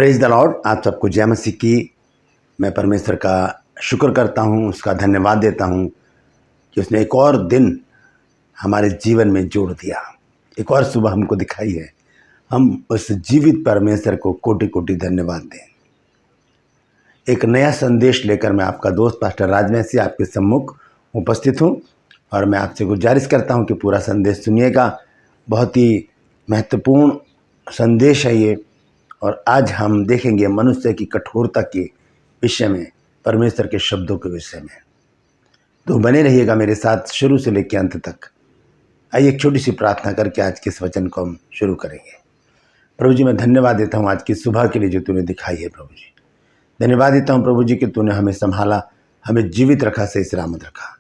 Praise the Lord. आप सबको जय मसीह की। मैं परमेश्वर का शुक्र करता हूँ, उसका धन्यवाद देता हूँ कि उसने एक और दिन हमारे जीवन में जोड़ दिया, एक और सुबह हमको दिखाई है। हम उस जीवित परमेश्वर को कोटि कोटि धन्यवाद दें। एक नया संदेश लेकर मैं आपका दोस्त पास्टर राजवंशी आपके सम्मुख उपस्थित हूँ और मैं आपसे गुजारिश करता हूँ कि पूरा संदेश सुनिएगा। बहुत ही महत्वपूर्ण संदेश है ये। और आज हम देखेंगे मनुष्य की कठोरता के विषय में, परमेश्वर के शब्दों के विषय में। तो बने रहिएगा मेरे साथ शुरू से लेकर अंत तक। आइए एक छोटी सी प्रार्थना करके आज के इस वचन को हम शुरू करेंगे। प्रभु जी, मैं धन्यवाद देता हूँ आज की सुबह के लिए जो तूने दिखाई है। प्रभु जी, धन्यवाद देता हूँ प्रभु जी कि तूने हमें संभाला, हमें जीवित रखा, सही सलामत रखा।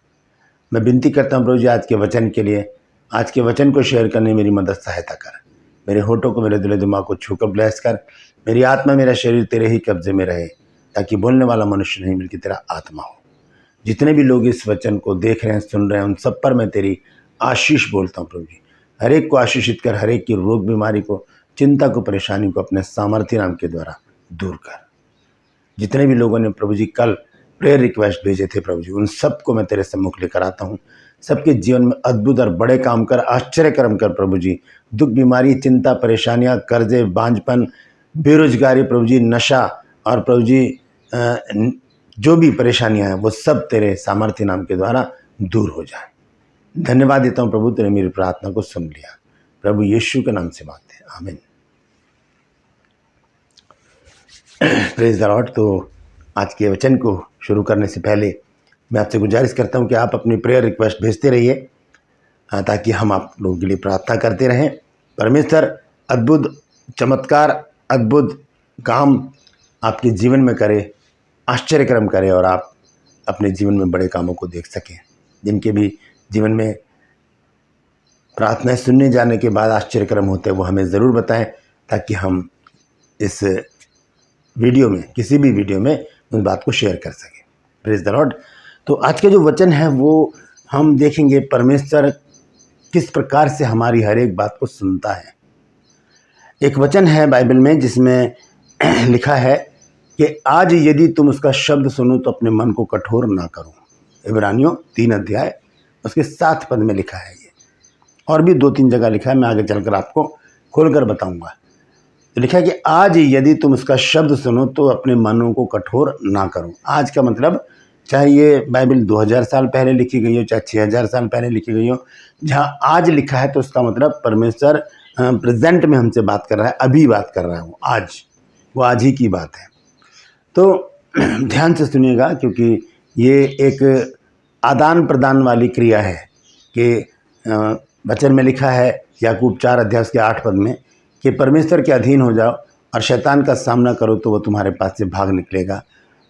मैं विनती करता हूँ प्रभु जी आज के वचन के लिए, आज के वचन को शेयर करने मेरी मदद सहायता कर। मेरे होठों को, मेरे दिल दिमाग को छूकर ब्लेस कर। मेरी आत्मा, मेरा शरीर तेरे ही कब्जे में रहे, ताकि बोलने वाला मनुष्य नहीं बल्कि तेरा आत्मा हो। जितने भी लोग इस वचन को देख रहे हैं, सुन रहे हैं, उन सब पर मैं तेरी आशीष बोलता हूँ प्रभु जी। हर एक को आशीषित कर, हर एक की रोग बीमारी को, चिंता को, परेशानी को अपने सामर्थ्य नाम के द्वारा दूर कर। जितने भी लोगों ने प्रभु जी कल प्रेयर रिक्वेस्ट भेजे थे प्रभु जी, उन सबको मैं तेरे सम्मुख लेकर आता हूँ। सबके जीवन में अद्भुत और बड़े काम कर, आश्चर्य कर्म कर प्रभु जी। दुख, बीमारी, चिंता, परेशानियां, कर्जे, बांझपन, बेरोजगारी प्रभु जी, नशा और प्रभु जी जो भी परेशानियां हैं वो सब तेरे सामर्थ्य नाम के द्वारा दूर हो जाए। धन्यवाद देता हूँ प्रभु, तेरे मेरी प्रार्थना को सुन लिया। प्रभु यीशु के नाम से मांगते हैं, आमीन। Praise the Lord. तो आज के वचन को शुरू करने से पहले मैं आपसे गुजारिश करता हूं कि आप अपनी प्रेयर रिक्वेस्ट भेजते रहिए, ताकि हम आप लोगों के लिए प्रार्थना करते रहें। परमेश्वर अद्भुत चमत्कार, अद्भुत काम आपके जीवन में करे, आश्चर्य कर्म करे और आप अपने जीवन में बड़े कामों को देख सकें। जिनके भी जीवन में प्रार्थनाएं सुनने जाने के बाद आश्चर्य कर्म होते हैं वो हमें ज़रूर बताएं, ताकि हम इस वीडियो में, किसी भी वीडियो में उस बात को शेयर कर सकें। Praise the Lord. तो आज का जो वचन है वो हम देखेंगे परमेश्वर किस प्रकार से हमारी हर एक बात को सुनता है। एक वचन है बाइबल में जिसमें लिखा है कि आज यदि तुम उसका शब्द सुनो तो अपने मन को कठोर ना करो। इब्रानियों 3 अध्याय उसके 7 पद में लिखा है ये। और भी 2-3 जगह लिखा है, मैं आगे चलकर आपको खोलकर बताऊंगा। तो लिखा है कि आज यदि तुम उसका शब्द सुनो तो अपने मनों को कठोर ना करो। आज का मतलब, चाहे ये बाइबल 2000 साल पहले लिखी गई हो, चाहे 6000 साल पहले लिखी गई हो, जहाँ आज लिखा है तो उसका मतलब परमेश्वर प्रेजेंट में हमसे बात कर रहा है, अभी बात कर रहा है। वो आज ही की बात है। तो ध्यान से सुनिएगा, क्योंकि ये एक आदान प्रदान वाली क्रिया है कि वचन में लिखा है याकूब 4 अध्याय के 8 पद में कि परमेश्वर के अधीन हो जाओ और शैतान का सामना करो तो वो तुम्हारे पास से भाग निकलेगा।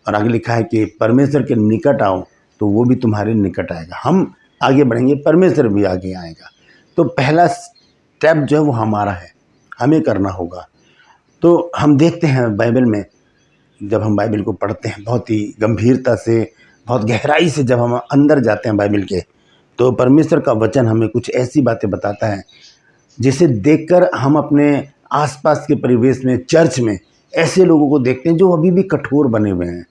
और आगे लिखा है कि परमेश्वर के निकट आओ तो वो भी तुम्हारे निकट आएगा। हम आगे बढ़ेंगे, परमेश्वर भी आगे आएगा। तो पहला स्टेप जो है वो हमारा है, हमें करना होगा। तो हम देखते हैं बाइबल में, जब हम बाइबल को पढ़ते हैं बहुत ही गंभीरता से, बहुत गहराई से जब हम अंदर जाते हैं बाइबल के, तो परमेश्वर का वचन हमें कुछ ऐसी बातें बताता है जिसे देखकर हम अपने आसपास के परिवेश में, चर्च में ऐसे लोगों को देखते हैं जो अभी भी कठोर बने हुए हैं।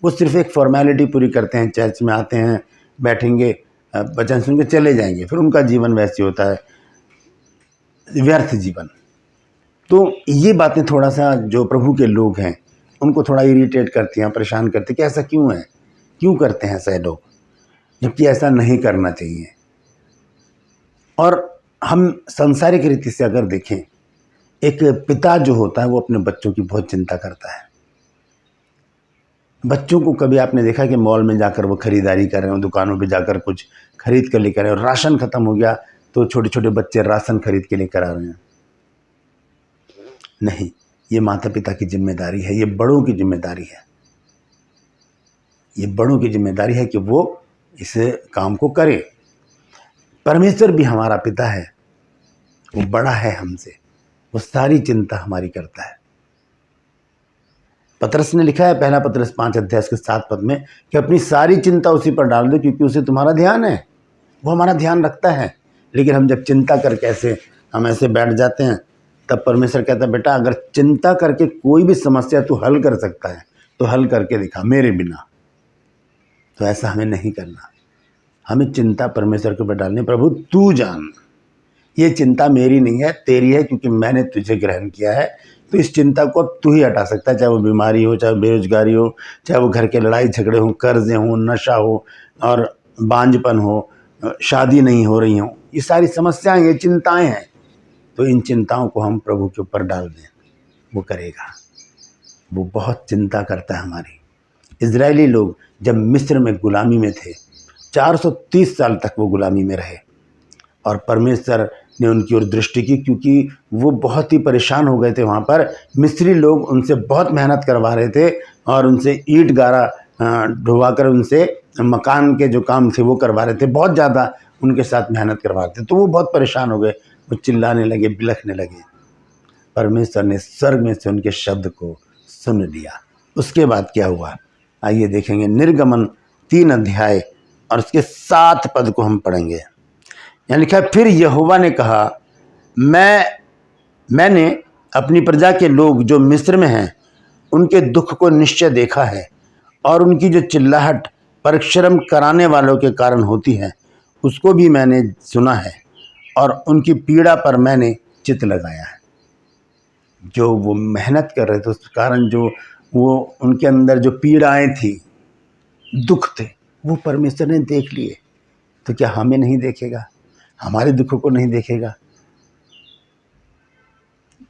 वो सिर्फ एक फॉर्मेलिटी पूरी करते हैं, चर्च में आते हैं, बैठेंगे, वचन सुन के चले जाएंगे, फिर उनका जीवन वैसे होता है, व्यर्थ जीवन। तो ये बातें थोड़ा सा जो प्रभु के लोग हैं उनको थोड़ा इरिटेट करती हैं, परेशान करती हैं कि ऐसा क्यों है, क्यों करते हैं ऐसे लोग, जबकि ऐसा नहीं करना चाहिए। और हम सांसारिक रीति से अगर देखें, एक पिता जो होता है वो अपने बच्चों की बहुत चिंता करता है। बच्चों को कभी आपने देखा कि मॉल में जाकर वो खरीदारी कर रहे हो, दुकानों पे जाकर कुछ खरीद कर लेकर आए, और राशन खत्म हो गया तो छोटे छोटे बच्चे राशन खरीद के लेकर आ रहे हैं? नहीं, ये माता पिता की जिम्मेदारी है, ये बड़ों की जिम्मेदारी है। ये बड़ों की जिम्मेदारी है कि वो इस काम को करें। परमेश्वर भी हमारा पिता है, वो बड़ा है हमसे, वो सारी चिंता हमारी करता है। पतरस ने लिखा है, पहला पतरस 5 अध्याय के 7 पद में, कि अपनी सारी चिंता उसी पर डाल दो क्योंकि उसे तुम्हारा ध्यान है, वो हमारा ध्यान रखता है। लेकिन हम जब चिंता करके हम ऐसे बैठ जाते हैं तब परमेश्वर कहता है बेटा अगर चिंता करके कोई भी समस्या तू हल कर सकता है तो हल करके दिखा मेरे बिना। तो ऐसा हमें नहीं करना, हमें चिंता परमेश्वर के ऊपर डालनी। प्रभु तू जान, ये चिंता मेरी नहीं है तेरी है, क्योंकि मैंने तुझे ग्रहण किया है। तो इस चिंता को अब तू ही हटा सकता है, चाहे वो बीमारी हो, चाहे बेरोजगारी हो, चाहे वो घर के लड़ाई झगड़े हो, कर्जे हो, नशा हो और बांझपन हो, शादी नहीं हो रही हो, ये सारी समस्याएं, ये चिंताएं हैं। तो इन चिंताओं को हम प्रभु के ऊपर डाल दें, वो करेगा। वो बहुत चिंता करता है हमारी। इजरायली लोग जब मिस्र में गुलामी में थे, 430 साल तक वो गुलामी में रहे और परमेश्वर ने उनकी ओर दृष्टि की, क्योंकि वो बहुत ही परेशान हो गए थे। वहाँ पर मिस्री लोग उनसे बहुत मेहनत करवा रहे थे और उनसे ईंट गारा ढुवा कर उनसे मकान के जो काम थे वो करवा रहे थे, बहुत ज़्यादा उनके साथ मेहनत करवा रहे थे। तो वो बहुत परेशान हो गए, वो चिल्लाने लगे, बिलखने लगे। परमेश्वर ने स्वर्ग में से उनके शब्द को सुन लिया। उसके बाद क्या हुआ आइए देखेंगे। निर्गमन 3 अध्याय और उसके 7 पद को हम पढ़ेंगे। यहाँ लिखा है, फिर यहोवा ने कहा, मैंने अपनी प्रजा के लोग जो मिस्र में हैं उनके दुख को निश्चय देखा है, और उनकी जो चिल्लाहट परिश्रम कराने वालों के कारण होती है उसको भी मैंने सुना है, और उनकी पीड़ा पर मैंने चित्त लगाया है। जो वो मेहनत कर रहे थे उस कारण जो वो उनके अंदर जो पीड़ाएं थी, दुख थे, वो परमेश्वर ने देख लिए। तो क्या हमें नहीं देखेगा? हमारे दुखों को नहीं देखेगा?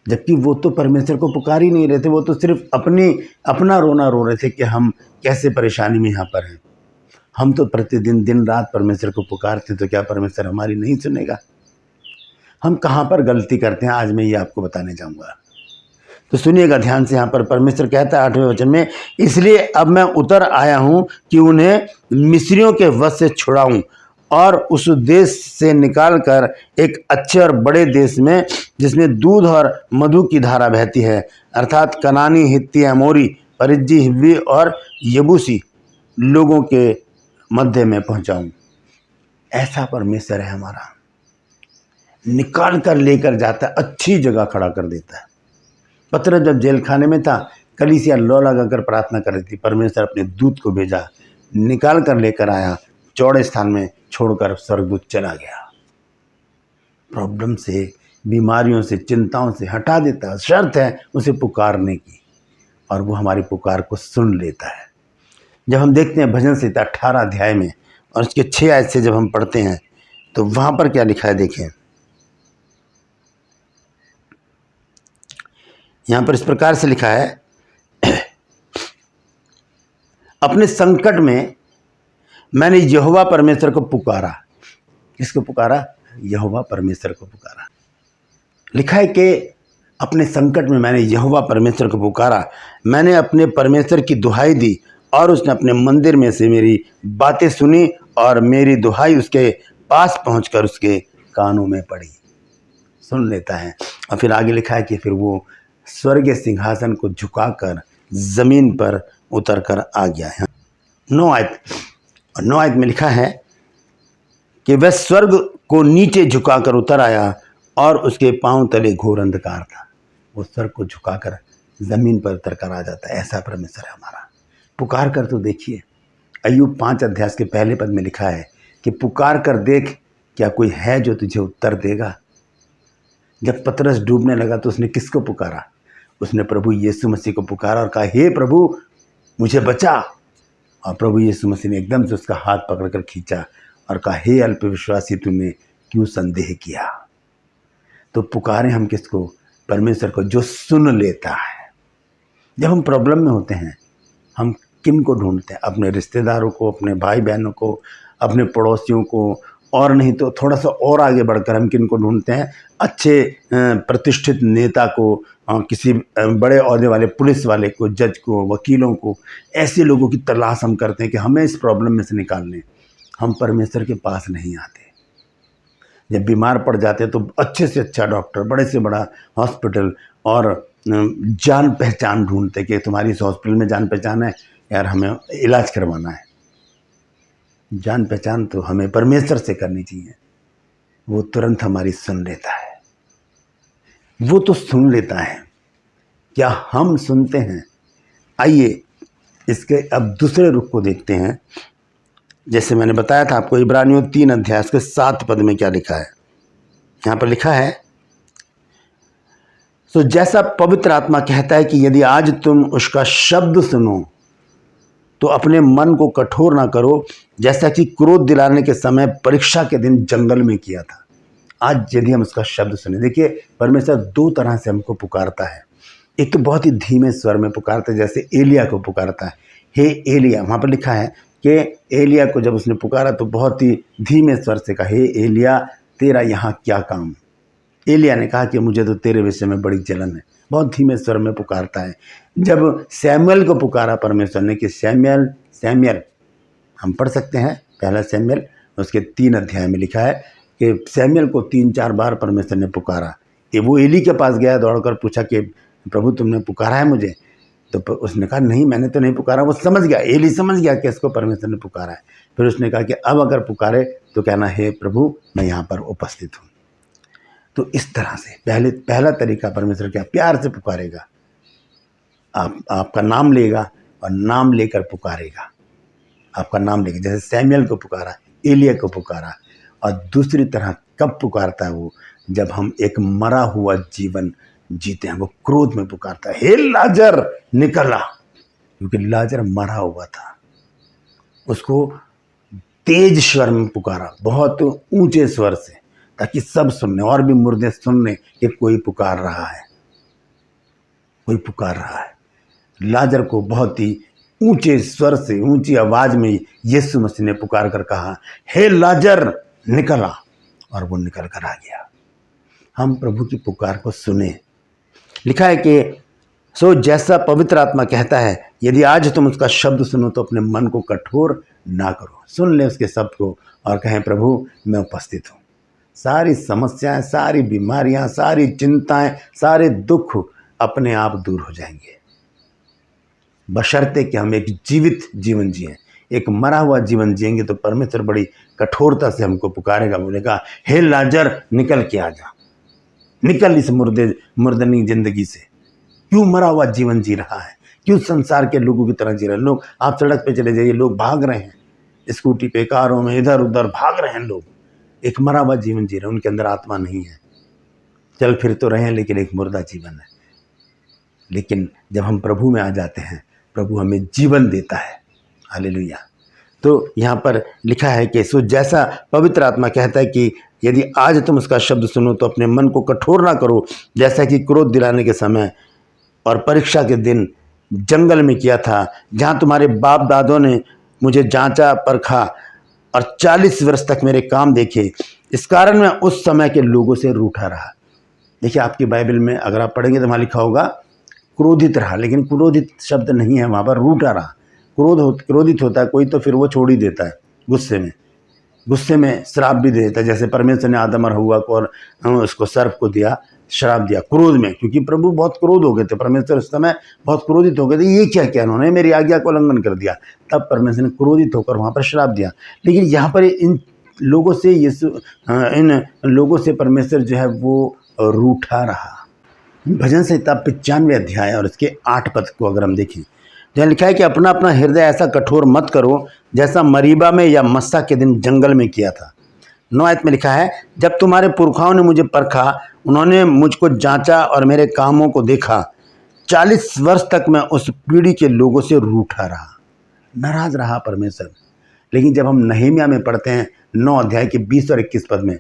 जबकि वो तो परमेश्वर को पुकार ही नहीं रहे थे, वो तो सिर्फ अपना रोना रो रहे थे कि हम कैसे परेशानी में यहाँ पर हैं। हम तो प्रतिदिन दिन रात परमेश्वर को पुकारते, तो क्या परमेश्वर हमारी नहीं सुनेगा? हम कहाँ पर गलती करते हैं, आज मैं ये आपको बताने जाऊँगा। तो सुनिएगा ध्यान से। यहाँ पर परमेश्वर कहता है 8वें वचन में, इसलिए अब मैं उतर आया हूँ कि उन्हें मिस्रियों के वश से छुड़ाऊं और उस देश से निकाल कर एक अच्छे और बड़े देश में, जिसमें दूध और मधु की धारा बहती है, अर्थात कनानी, हित्ती, अमोरी, परिज्जी, हिव्वी और यबूसी लोगों के मध्य में पहुंचाऊं। ऐसा परमेश्वर है हमारा, निकाल कर लेकर जाता है, अच्छी जगह खड़ा कर देता है। पतरस जब जेल खाने में था, कलीसिया लो लगाकर प्रार्थना कर रही थी, परमेश्वर अपने दूत को भेजा, निकाल कर लेकर आया, चौड़े स्थान में छोड़कर स्वर्गदूत चला गया। प्रॉब्लम से, बीमारियों से, चिंताओं से हटा देता है। शर्त है उसे पुकारने की, और वो हमारी पुकार को सुन लेता है। जब हम देखते हैं भजन संहिता 18 अध्याय में और उसके 6 आयत से जब हम पढ़ते हैं तो वहाँ पर क्या लिखा है देखें। यहाँ पर इस प्रकार से लिखा है, अपने संकट में मैंने यहोवा परमेश्वर को पुकारा। किसको पुकारा? यहोवा परमेश्वर को पुकारा। लिखा है कि अपने संकट में मैंने यहोवा परमेश्वर को पुकारा, मैंने अपने परमेश्वर की दुहाई दी और उसने अपने मंदिर में से मेरी बातें सुनी और मेरी दुहाई उसके पास पहुंचकर उसके कानों में पड़ी। सुन लेता है। और फिर आगे लिखा है कि फिर वो स्वर्गीय सिंहासन को झुकाकर जमीन पर उतर कर आ गया है। 9 आयत में लिखा है कि वह स्वर्ग को नीचे झुकाकर उतर आया और उसके पांव तले घोर अंधकार था। वो स्वर्ग को झुकाकर जमीन पर उतर कर आ जाता है। ऐसा परमेश्वर है हमारा। पुकार कर तो देखिए। अय्यूब 5 अध्याय के पहले पद में लिखा है कि पुकार कर देख, क्या कोई है जो तुझे उत्तर देगा। जब पतरस डूबने लगा तो उसने किसको पुकारा? उसने प्रभु यीशु मसीह को पुकारा और कहा, हे प्रभु मुझे बचा। और प्रभु यीशु मसीह ने एकदम से उसका हाथ पकड़कर खींचा और कहा, हे अल्पविश्वासी, तूने क्यों संदेह किया। तो पुकारें हम किसको? परमेश्वर को, जो सुन लेता है। जब हम प्रॉब्लम में होते हैं हम किन को ढूंढते हैं? अपने रिश्तेदारों को, अपने भाई बहनों को, अपने पड़ोसियों को, और नहीं तो थोड़ा सा और आगे बढ़कर हम किन को ढूंढते हैं? अच्छे प्रतिष्ठित नेता को, किसी बड़े ओहदे वाले पुलिस वाले को, जज को, वकीलों को। ऐसे लोगों की तलाश हम करते हैं कि हमें इस प्रॉब्लम में से निकालने। हम परमेश्वर के पास नहीं आते। जब बीमार पड़ जाते हैं तो अच्छे से अच्छा डॉक्टर, बड़े से बड़ा हॉस्पिटल और जान पहचान ढूंढते कि तुम्हारी इस हॉस्पिटल में जान पहचान है, यार हमें इलाज करवाना है। जान पहचान तो हमें परमेश्वर से करनी चाहिए, वो तुरंत हमारी सुन लेता है। वो तो सुन लेता है, क्या हम सुनते हैं? आइए इसके अब दूसरे रुख को देखते हैं। जैसे मैंने बताया था आपको, इब्रानियों 3 अध्याय के 7 पद में क्या लिखा है। यहाँ पर लिखा है, तो जैसा पवित्र आत्मा कहता है कि यदि आज तुम उसका शब्द सुनो तो अपने मन को कठोर ना करो, जैसा कि क्रोध दिलाने के समय परीक्षा के दिन जंगल में किया था। आज यदि हम उसका शब्द सुने, देखिए परमेश्वर 2 तरह से हमको पुकारता है। एक तो बहुत ही धीमे स्वर में पुकारता है, जैसे एलिया को पुकारता है, हे एलिया। वहाँ पर लिखा है कि एलिया को जब उसने पुकारा तो बहुत ही धीमे स्वर से कहा, हे एलिया तेरा यहाँ क्या काम। एलिया ने कहा कि मुझे तो तेरे विषय में बड़ी जलन है। बहुत धीमे स्वर में पुकारता है। जब सैमुएल को पुकारा परमेश्वर ने कि सैमुएल सैमुएल, हम पढ़ सकते हैं 1 सैमुएल उसके 3 अध्याय में लिखा है कि सैमुएल को 3-4 बार परमेश्वर ने पुकारा। ये वो एली के पास गया, दौड़कर पूछा कि प्रभु तुमने पुकारा है मुझे? तो उसने कहा नहीं मैंने तो नहीं पुकारा। वो समझ गया, एली समझ गया कि इसको परमेश्वर ने पुकारा है। फिर उसने कहा कि अब अगर पुकारे तो कहना, हे प्रभु मैं यहाँ पर उपस्थित हूँ। तो इस तरह से पहला तरीका परमेश्वर क्या, प्यार से पुकारेगा, आपका नाम लेगा और नाम लेकर पुकारेगा, आपका नाम लेकर। जैसे सैमुएल को पुकारा, एलिया को पुकारा। और दूसरी तरह कब पुकारता है वो, जब हम एक मरा हुआ जीवन जीते हैं। वो क्रोध में पुकारता है, हे लाजर निकला, क्योंकि लाजर मरा हुआ था। उसको तेज स्वर में पुकारा, बहुत ऊंचे स्वर से, ताकि सब सुनने, और भी मुर्दे सुनने कि कोई पुकार रहा है, कोई पुकार रहा है। लाजर को बहुत ही ऊंचे स्वर से, ऊंची आवाज में यीशु मसीह ने पुकार कर कहा, हे लाजर निकला, और वो निकल कर आ गया। हम प्रभु की पुकार को सुने। लिखा है कि सो जैसा पवित्र आत्मा कहता है, यदि आज तुम उसका शब्द सुनो तो अपने मन को कठोर ना करो। सुन ले उसके शब्द को और कहें, प्रभु मैं उपस्थित हूँ। सारी समस्याएं, सारी बीमारियां, सारी चिंताएं, सारे दुख अपने आप दूर हो जाएंगे, बशर्ते कि हम एक जीवित जीवन जिएं। एक मरा हुआ जीवन जिएंगे तो परमेश्वर बड़ी कठोरता से हमको पुकारेगा, बोलेगा, हे लाजर निकल के आ जा, निकल इस मुर्दनी जिंदगी से। क्यों मरा हुआ जीवन जी रहा है? क्यों संसार के लोगों की तरह जी रहे हैं? लोग, आप सड़क पे चले जाइए, लोग भाग रहे हैं, स्कूटी पे, कारों में, इधर उधर भाग रहे हैं लोग। एक मरा हुआ जीवन जी रहे हैं, उनके अंदर आत्मा नहीं है। चल फिर तो रहे हैं लेकिन एक मुर्दा जीवन है। लेकिन जब हम प्रभु में आ जाते हैं, प्रभु हमें जीवन देता है। हालेलुया। तो यहाँ पर लिखा है कि सो जैसा पवित्र आत्मा कहता है कि यदि आज तुम उसका शब्द सुनो तो अपने मन को कठोर ना करो, जैसा कि क्रोध दिलाने के समय और परीक्षा के दिन जंगल में किया था, जहाँ तुम्हारे बाप दादों ने मुझे जांचा परखा और 40 वर्ष तक मेरे काम देखे। इस कारण मैं उस समय के लोगों से रूठा रहा। देखिए आपकी बाइबल में अगर आप पढ़ेंगे तो वहाँ लिखा होगा क्रोधित रहा, लेकिन क्रोधित शब्द नहीं है वहाँ पर, रूठा रहा। क्रोधित होता है कोई तो फिर वो छोड़ ही देता है, गुस्से में श्राप भी दे देता है। जैसे परमेश्वर ने आदम और हव्वा को और उसको सर्प को दिया, श्राप दिया क्रोध में, क्योंकि प्रभु बहुत क्रोध हो गए थे। परमेश्वर उस समय बहुत क्रोधित हो गए थे, ये क्या किया इन्होंने, मेरी आज्ञा को उल्लंघन कर दिया। तब परमेश्वर ने क्रोधित होकर वहाँ पर श्राप दिया। लेकिन यहाँ पर इन लोगों से परमेश्वर जो है वो रूठा रहा। भजन संहिता 95 अध्याय और इसके 8 पद को अगर हम देखें, जहाँ लिखा है कि अपना अपना हृदय ऐसा कठोर मत करो जैसा मरीबा में या मस्सा के दिन जंगल में किया था। 9 आयत में लिखा है, जब तुम्हारे पुरखाओं ने मुझे परखा, उन्होंने मुझको जांचा और मेरे कामों को देखा, 40 वर्ष तक मैं उस पीढ़ी के लोगों से रूठा रहा, नाराज रहा परमेश्वर। लेकिन जब हम नहमीया में पढ़ते हैं 9 अध्याय के 20 और 21 पद में,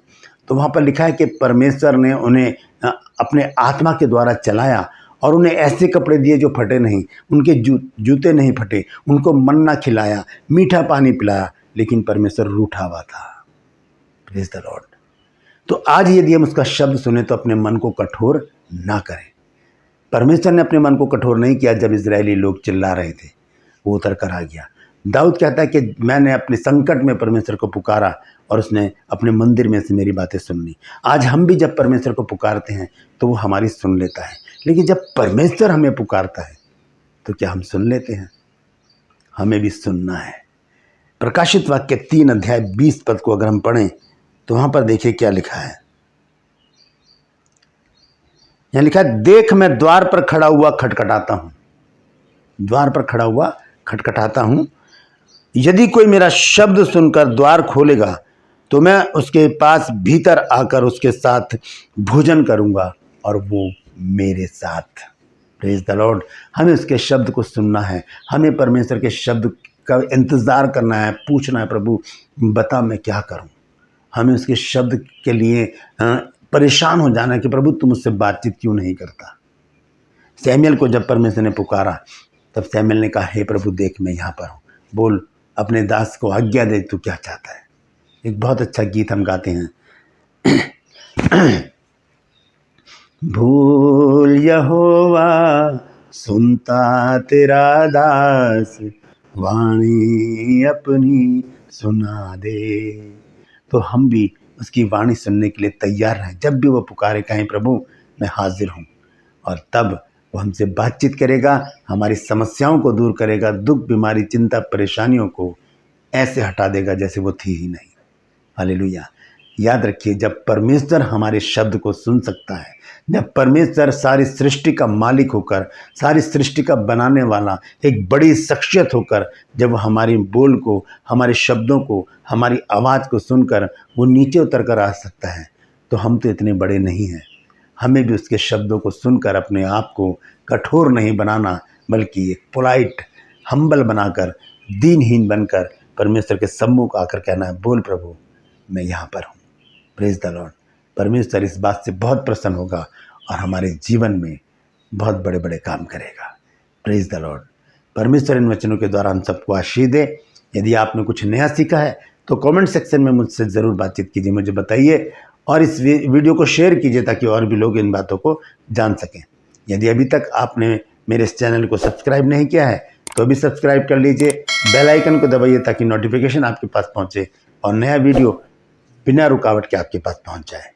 तो वहाँ पर लिखा है कि परमेश्वर ने उन्हें अपने आत्मा के द्वारा चलाया और उन्हें ऐसे कपड़े दिए जो फटे नहीं, उनके जूते नहीं फटे, उनको मन्ना खिलाया, मीठा पानी पिलाया, लेकिन परमेश्वर रूठा हुआ था। Praise the Lord. तो आज यदि हम उसका शब्द सुने तो अपने मन को कठोर ना करें। परमेश्वर ने अपने मन को कठोर नहीं किया। जब इजरायली लोग चिल्ला रहे थे, वो उतर कर आ गया। दाऊद कहता है कि मैंने अपने संकट में परमेश्वर को पुकारा और उसने अपने मंदिर में से मेरी बातें सुन ली। आज हम भी जब परमेश्वर को पुकारते हैं तो वो हमारी सुन लेता है। लेकिन जब परमेश्वर हमें पुकारता है तो क्या हम सुन लेते हैं? हमें भी सुनना है। प्रकाशित वाक्य 3 अध्याय 20 पद को अगर हम पढ़ें तो वहाँ पर देखिए क्या लिखा है। यहाँ लिखा है, देख मैं द्वार पर खड़ा हुआ खटखटाता हूँ, द्वार पर खड़ा हुआ खटखटाता हूँ, यदि कोई मेरा शब्द सुनकर द्वार खोलेगा तो मैं उसके पास भीतर आकर उसके साथ भोजन करूँगा और वो मेरे साथ। Praise the Lord. हमें उसके शब्द को सुनना है, हमें परमेश्वर के शब्द का इंतज़ार करना है, पूछना है, प्रभु बता मैं क्या करूं। हमें उसके शब्द के लिए परेशान हो जाना है कि प्रभु तुम मुझसे बातचीत क्यों नहीं करता। सैमुएल को जब परमेश्वर ने पुकारा तब सैमुएल ने कहा, हे प्रभु देख मैं यहाँ पर हूँ, बोल अपने दास को आज्ञा दे, तू क्या चाहता है। एक बहुत अच्छा गीत हम गाते हैं, भूल यहोवा सुनता तेरा दास, वाणी अपनी सुना दे। तो हम भी उसकी वाणी सुनने के लिए तैयार रहें। जब भी वो पुकारे कहें प्रभु मैं हाजिर हूँ, और तब वो हमसे बातचीत करेगा, हमारी समस्याओं को दूर करेगा, दुख बीमारी चिंता परेशानियों को ऐसे हटा देगा जैसे वो थी ही नहीं। हालेलुया। याद रखिए, जब परमेश्वर हमारे शब्द को सुन सकता है, जब परमेश्वर सारी सृष्टि का मालिक होकर, सारी सृष्टि का बनाने वाला एक बड़ी शख्सियत होकर, जब हमारी बोल को, हमारे शब्दों को, हमारी आवाज़ को सुनकर वो नीचे उतर कर आ सकता है, तो हम तो इतने बड़े नहीं हैं। हमें भी उसके शब्दों को सुनकर अपने आप को कठोर नहीं बनाना, बल्कि एक पोलाइट हम्बल बनाकर, दीनहीन बनकर परमेश्वर के सम्मुख आकर कहना है, बोल प्रभु मैं यहाँ पर हूँ। Praise the Lord. परमेश्वर इस बात से बहुत प्रसन्न होगा और हमारे जीवन में बहुत बड़े बड़े काम करेगा। Praise the Lord. परमेश्वर इन वचनों के द्वारा हम सबको आशीष दे। यदि आपने कुछ नया सीखा है तो कमेंट सेक्शन में मुझसे ज़रूर बातचीत कीजिए, मुझे बताइए, और इस वीडियो को शेयर कीजिए ताकि और भी लोग इन बातों को जान सकें। यदि अभी तक आपने मेरे इस चैनल को सब्सक्राइब नहीं किया है तो अभी सब्सक्राइब कर लीजिए, बेल आइकन को दबाइए ताकि नोटिफिकेशन आपके पास पहुँचे और नया वीडियो बिना रुकावट के आपके पास पहुंच जाए।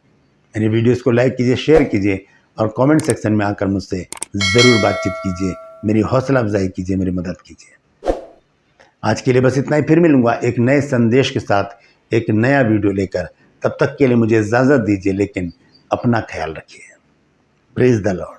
मेरी वीडियोस को लाइक कीजिए, शेयर कीजिए और कमेंट सेक्शन में आकर मुझसे ज़रूर बातचीत कीजिए, मेरी हौसला अफजाई कीजिए, मेरी मदद कीजिए। आज के लिए बस इतना ही, फिर मिलूंगा एक नए संदेश के साथ, एक नया वीडियो लेकर। तब तक के लिए मुझे इजाज़त दीजिए, लेकिन अपना ख्याल रखिए। Praise the Lord.